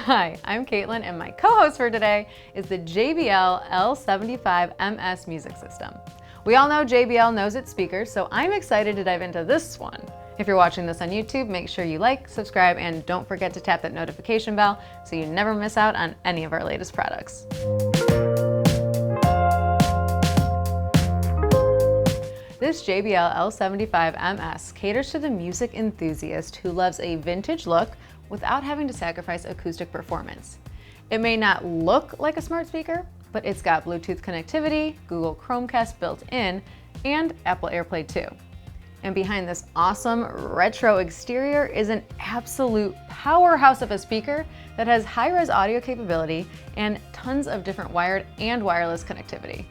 Hi, I'm Caitlin, and my co-host for today is the JBL L75ms Music System. We all know JBL knows its speakers, so I'm excited to dive into this one. If you're watching this on YouTube, make sure you like, subscribe, and don't forget to tap that notification bell so you never miss out on any of our latest products. This JBL L75ms caters to the music enthusiast who loves a vintage look without having to sacrifice acoustic performance. It may not look like a smart speaker, but it's got Bluetooth connectivity, Google Chromecast built in, and Apple Airplay too. And behind this awesome retro exterior is an absolute powerhouse of a speaker that has high-res audio capability and tons of different wired and wireless connectivity.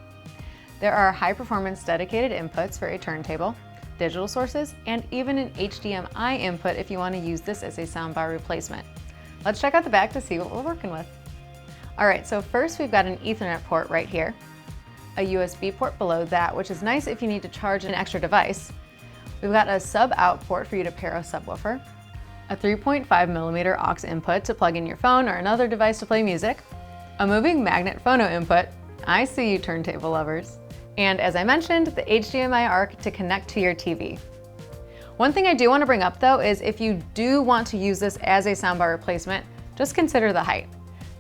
There are high-performance dedicated inputs for a turntable, digital sources, and even an HDMI input if you want to use this as a soundbar replacement. Let's check out the back to see what we're working with. All right, so first we've got an Ethernet port right here, a USB port below that, which is nice if you need to charge an extra device. We've got a sub-out port for you to pair a subwoofer, a 3.5mm aux input to plug in your phone or another device to play music, a moving magnet phono input, I see you turntable lovers, and as I mentioned, the HDMI ARC to connect to your TV. One thing I do want to bring up though is if you do want to use this as a soundbar replacement, just consider the height.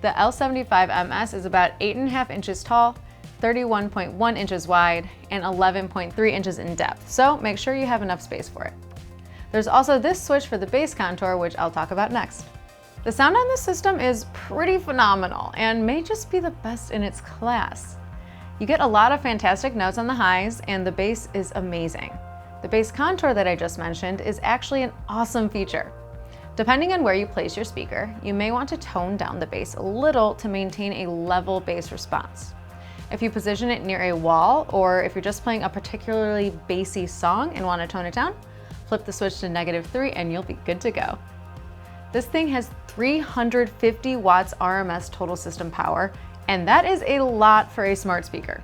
The L75ms is about 8.5 inches tall, 31.1 inches wide, and 11.3 inches in depth, so make sure you have enough space for it. There's also this switch for the bass contour, which I'll talk about next. The sound on this system is pretty phenomenal and may just be the best in its class. You get a lot of fantastic notes on the highs, and the bass is amazing. The bass contour that I just mentioned is actually an awesome feature. Depending on where you place your speaker, you may want to tone down the bass a little to maintain a level bass response. If you position it near a wall, or if you're just playing a particularly bassy song and want to tone it down, flip the switch to -3 and you'll be good to go. This thing has 350 watts RMS total system power, and that is a lot for a smart speaker.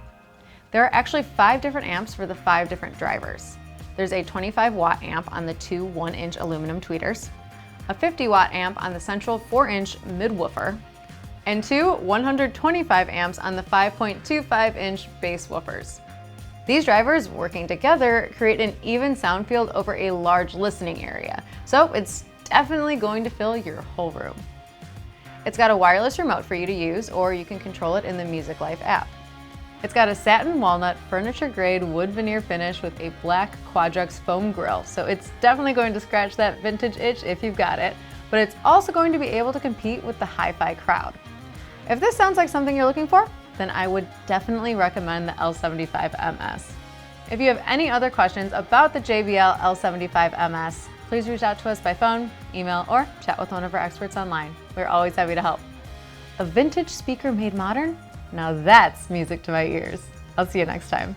There are actually 5 different amps for the 5 different drivers. There's a 25 watt amp on the 2 1-inch aluminum tweeters, a 50 watt amp on the central 4-inch mid-woofer, and 2 125 amps on the 5.25-inch bass woofers. These drivers working together create an even sound field over a large listening area, so it's definitely going to fill your whole room. It's got a wireless remote for you to use, or you can control it in the Music Life app. It's got a satin walnut furniture-grade wood veneer finish with a black Quadrux foam grille, so it's definitely going to scratch that vintage itch if you've got it, but it's also going to be able to compete with the hi-fi crowd. If this sounds like something you're looking for, then I would definitely recommend the L75ms. If you have any other questions about the JBL L75ms, please reach out to us by phone, email, or chat with one of our experts online. We're always happy to help. A vintage speaker made modern? Now that's music to my ears. I'll see you next time.